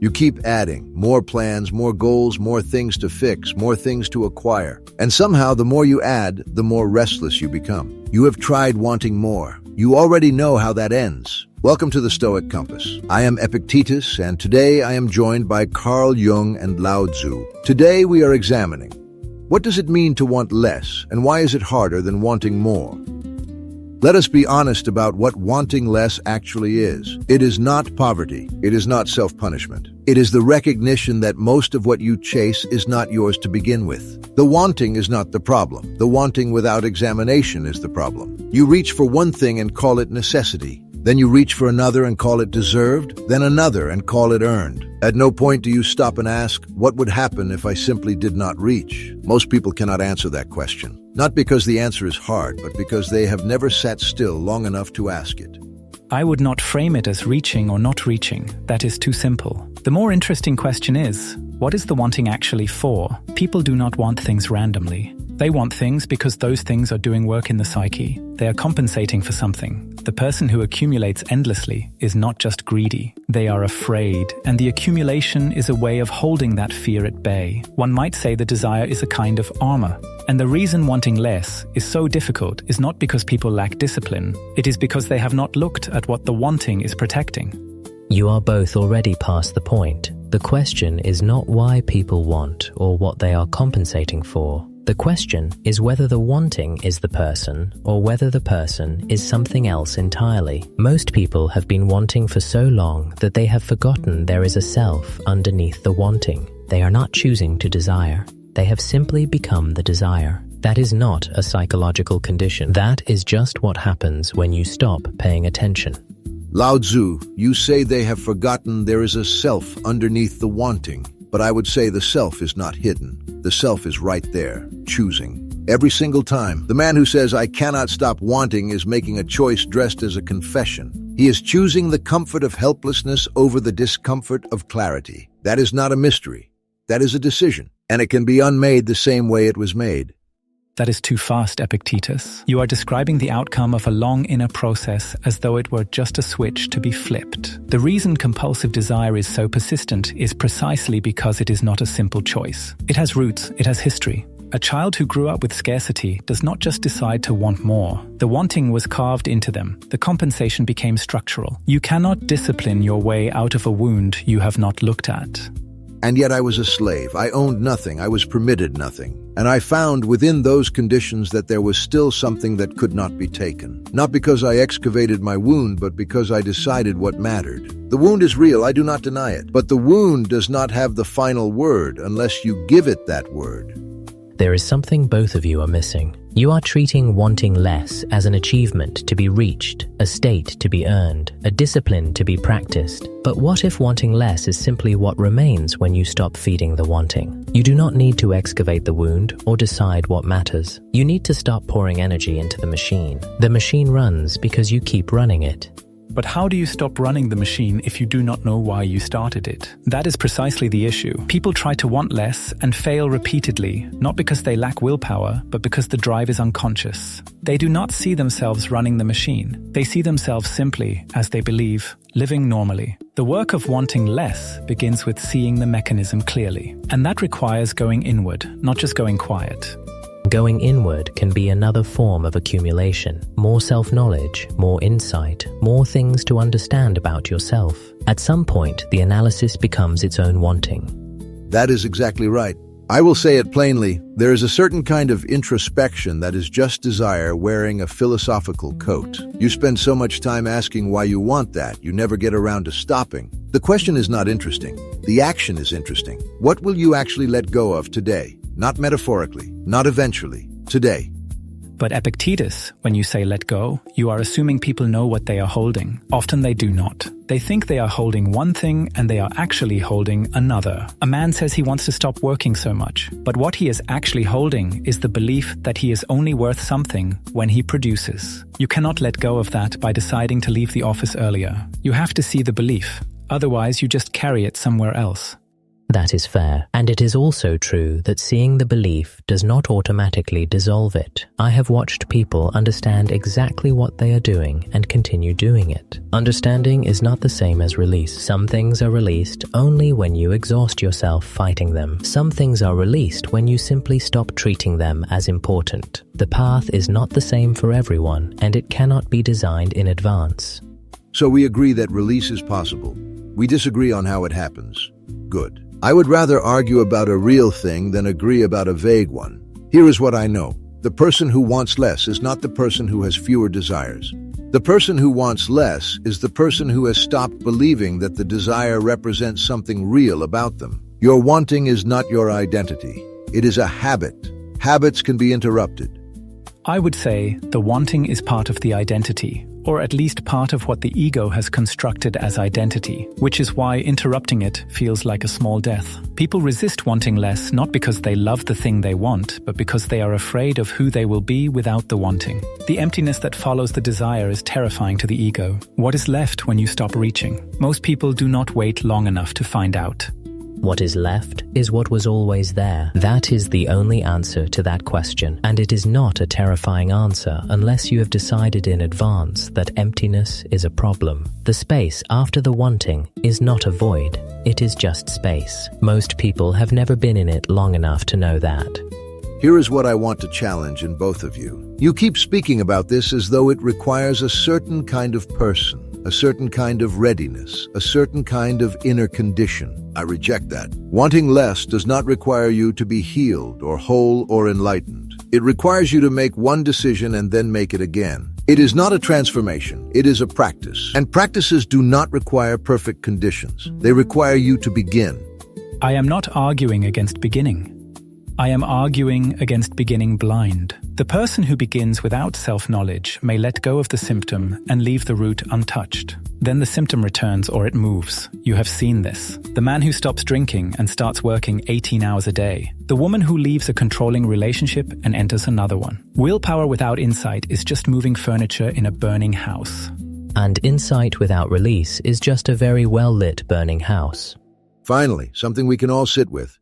You keep adding, more plans, more goals, more things to fix, more things to acquire. And somehow the more you add, the more restless you become. You have tried wanting more. You already know how that ends. Welcome to the Stoic Compass. I am EPICTETUS, and today I am joined by Carl Jung and Lao Tzu. Today we are examining, what does it mean to want less, and why is it harder than wanting more? Let us be honest about what wanting less actually is. It is not poverty. It is not self-punishment. It is the recognition that most of what you chase is not yours to begin with. The wanting is not the problem. The wanting without examination is the problem. You reach for one thing and call it necessity. Then you reach for another and call it deserved, then another and call it earned. At no point do you stop and ask, what would happen if I simply did not reach? Most people cannot answer that question. Not because the answer is hard, but because they have never sat still long enough to ask it. I would not frame it as reaching or not reaching. That is too simple. The more interesting question is, what is the wanting actually for? People do not want things randomly. They want things because those things are doing work in the psyche. They are compensating for something. The person who accumulates endlessly is not just greedy. They are afraid, and the accumulation is a way of holding that fear at bay. One might say the desire is a kind of armor. And the reason wanting less is so difficult is not because people lack discipline. It is because they have not looked at what the wanting is protecting. You are both already past the point. The question is not why people want or what they are compensating for. The question is whether the wanting is the person or whether the person is something else entirely. Most people have been wanting for so long that they have forgotten there is a self underneath the wanting. They are not choosing to desire. They have simply become the desire. That is not a psychological condition. That is just what happens when you stop paying attention. Lao Tzu, you say they have forgotten there is a self underneath the wanting. But I would say the self is not hidden. The self is right there, choosing. Every single time, the man who says, I cannot stop wanting is making a choice dressed as a confession. He is choosing the comfort of helplessness over the discomfort of clarity. That is not a mystery. That is a decision. And it can be unmade the same way it was made. That is too fast, Epictetus. You are describing the outcome of a long inner process as though it were just a switch to be flipped. The reason compulsive desire is so persistent is precisely because it is not a simple choice. It has roots, it has history. A child who grew up with scarcity does not just decide to want more. The wanting was carved into them. The compensation became structural. You cannot discipline your way out of a wound you have not looked at. And yet I was a slave. I owned nothing. I was permitted nothing. And I found within those conditions that there was still something that could not be taken. Not because I excavated my wound, but because I decided what mattered. The wound is real, I do not deny it. But the wound does not have the final word unless you give it that word. There is something both of you are missing. You are treating wanting less as an achievement to be reached, a state to be earned, a discipline to be practiced. But what if wanting less is simply what remains when you stop feeding the wanting? You do not need to excavate the wound or decide what matters. You need to stop pouring energy into the machine. The machine runs because you keep running it. But how do you stop running the machine if you do not know why you started it? That is precisely the issue. People try to want less and fail repeatedly, not because they lack willpower, but because the drive is unconscious. They do not see themselves running the machine. They see themselves simply, as they believe, living normally. The work of wanting less begins with seeing the mechanism clearly. And that requires going inward, not just going quiet. Going inward can be another form of accumulation. More self-knowledge, more insight, more things to understand about yourself. At some point, the analysis becomes its own wanting. That is exactly right. I will say it plainly, there is a certain kind of introspection that is just desire wearing a philosophical coat. You spend so much time asking why you want that, you never get around to stopping. The question is not interesting. The action is interesting. What will you actually let go of today? Not metaphorically, not eventually, today. But Epictetus, when you say let go, you are assuming people know what they are holding. Often they do not. They think they are holding one thing and they are actually holding another. A man says he wants to stop working so much, but what he is actually holding is the belief that he is only worth something when he produces. You cannot let go of that by deciding to leave the office earlier. You have to see the belief. Otherwise, you just carry it somewhere else. That is fair. And it is also true that seeing the belief does not automatically dissolve it. I have watched people understand exactly what they are doing and continue doing it. Understanding is not the same as release. Some things are released only when you exhaust yourself fighting them. Some things are released when you simply stop treating them as important. The path is not the same for everyone, and it cannot be designed in advance. So we agree that release is possible. We disagree on how it happens. Good. I would rather argue about a real thing than agree about a vague one. Here is what I know. The person who wants less is not the person who has fewer desires. The person who wants less is the person who has stopped believing that the desire represents something real about them. Your wanting is not your identity. It is a habit. Habits can be interrupted. I would say the wanting is part of the identity, or at least part of what the ego has constructed as identity, which is why interrupting it feels like a small death. People resist wanting less not because they love the thing they want, but because they are afraid of who they will be without the wanting. The emptiness that follows the desire is terrifying to the ego. What is left when you stop reaching? Most people do not wait long enough to find out. What is left is what was always there. That is the only answer to that question, and it is not a terrifying answer unless you have decided in advance that emptiness is a problem. The space after the wanting is not a void, it is just space. Most people have never been in it long enough to know that. Here is what I want to challenge in both of you. You keep speaking about this as though it requires a certain kind of person, a certain kind of readiness, a certain kind of inner condition. I reject that. Wanting less does not require you to be healed or whole or enlightened. It requires you to make one decision and then make it again. It is not a transformation, it is a practice. And practices do not require perfect conditions. They require you to begin. I am not arguing against beginning. I am arguing against beginning blind. The person who begins without self-knowledge may let go of the symptom and leave the root untouched. Then the symptom returns or it moves. You have seen this. The man who stops drinking and starts working 18 hours a day. The woman who leaves a controlling relationship and enters another one. Willpower without insight is just moving furniture in a burning house. And insight without release is just a very well-lit burning house. Finally, something we can all sit with.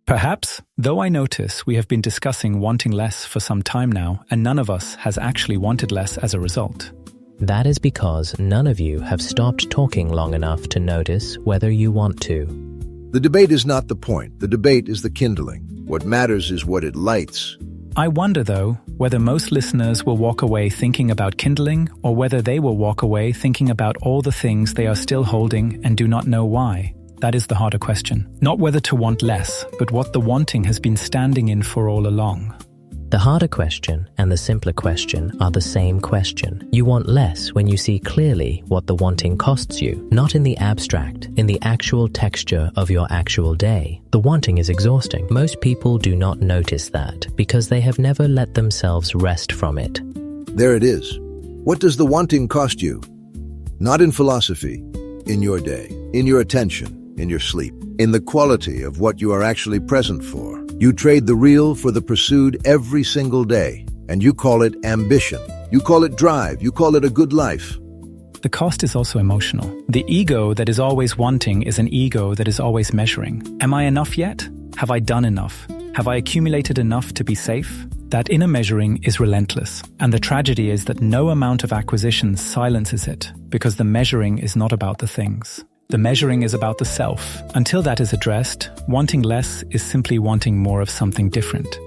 Perhaps, though I notice we have been discussing wanting less for some time now, and none of us has actually wanted less as a result. That is because none of you have stopped talking long enough to notice whether you want to. The debate is not the point. The debate is the kindling. What matters is what it lights. I wonder, though, whether most listeners will walk away thinking about kindling, or whether they will walk away thinking about all the things they are still holding and do not know why. That is the harder question. Not whether to want less, but what the wanting has been standing in for all along. The harder question and the simpler question are the same question. You want less when you see clearly what the wanting costs you, not in the abstract, in the actual texture of your actual day. The wanting is exhausting. Most people do not notice that because they have never let themselves rest from it. There it is. What does the wanting cost you? Not in philosophy, in your day, in your attention, in your sleep, in the quality of what you are actually present for. You trade the real for the pursued every single day, and you call it ambition. You call it drive. You call it a good life. The cost is also emotional. The ego that is always wanting is an ego that is always measuring. Am I enough yet? Have I done enough? Have I accumulated enough to be safe? That inner measuring is relentless, and the tragedy is that no amount of acquisition silences it, because the measuring is not about the things. The measuring is about the self. Until that is addressed, wanting less is simply wanting more of something different.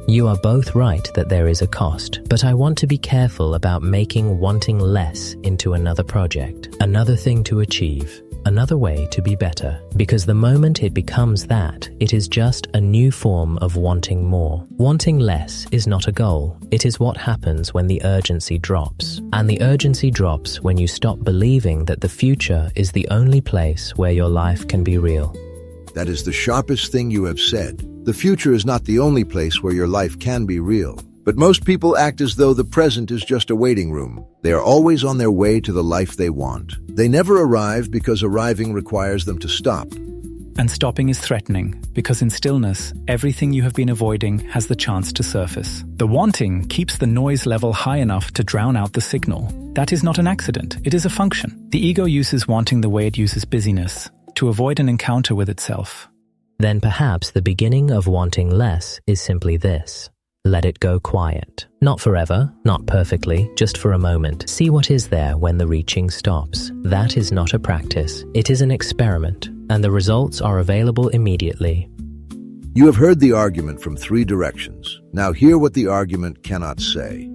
You are both right that there is a cost, but I want to be careful about making wanting less into another project, another thing to achieve, another way to be better. Because the moment it becomes that, it is just a new form of wanting more. Wanting less is not a goal. It is what happens when the urgency drops. And the urgency drops when you stop believing that the future is the only place where your life can be real. That is the sharpest thing you have said. The future is not the only place where your life can be real. But most people act as though the present is just a waiting room. They are always on their way to the life they want. They never arrive because arriving requires them to stop. And stopping is threatening, because in stillness, everything you have been avoiding has the chance to surface. The wanting keeps the noise level high enough to drown out the signal. That is not an accident, it is a function. The ego uses wanting the way it uses busyness, to avoid an encounter with itself. then perhaps the beginning of wanting less is simply this. Let it go quiet. Not forever, not perfectly, just for a moment. See what is there when the reaching stops. That is not a practice. It is an experiment, and the results are available immediately. You have heard the argument from 3 directions. Now hear what the argument cannot say.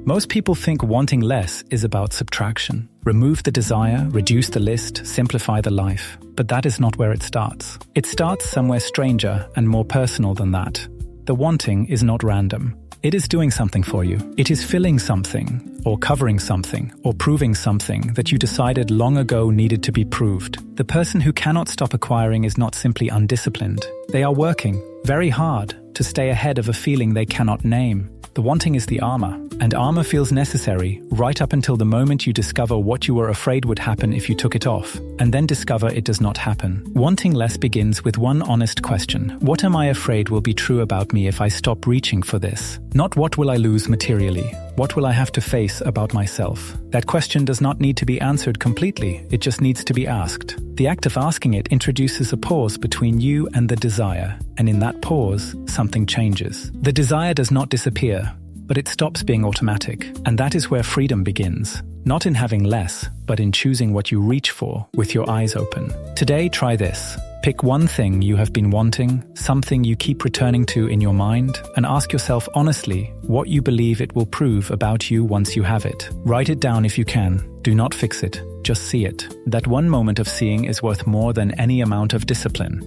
Most people think wanting less is about subtraction. Remove the desire, reduce the list, simplify the life. But that is not where it starts. It starts somewhere stranger and more personal than that. The wanting is not random. It is doing something for you. It is filling something, or covering something, or proving something that you decided long ago needed to be proved. The person who cannot stop acquiring is not simply undisciplined. They are working very hard to stay ahead of a feeling they cannot name. The wanting is the armor, and armor feels necessary right up until the moment you discover what you were afraid would happen if you took it off, and then discover it does not happen. Wanting less begins with one honest question. What am I afraid will be true about me if I stop reaching for this? Not what will I lose materially? What will I have to face about myself? That question does not need to be answered completely, it just needs to be asked. The act of asking it introduces a pause between you and the desire, and in that pause, something changes. The desire does not disappear, but it stops being automatic, and that is where freedom begins. Not in having less, but in choosing what you reach for with your eyes open. Today, try this. Pick one thing you have been wanting, something you keep returning to in your mind, and ask yourself honestly what you believe it will prove about you once you have it. Write it down if you can. Do not fix it, just see it. That one moment of seeing is worth more than any amount of discipline.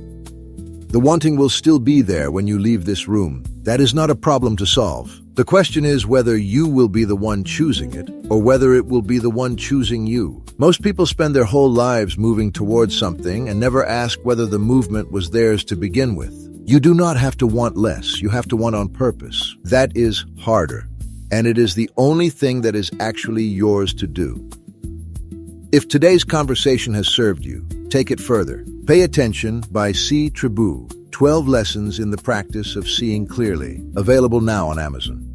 The wanting will still be there when you leave this room. That is not a problem to solve. The question is whether you will be the one choosing it, or whether it will be the one choosing you. Most people spend their whole lives moving towards something and never ask whether the movement was theirs to begin with. You do not have to want less, you have to want on purpose. That is harder, and it is the only thing that is actually yours to do. If today's conversation has served you, take it further. Pay Attention by C. Tribu, 12 Lessons in the Practice of Seeing Clearly, available now on Amazon.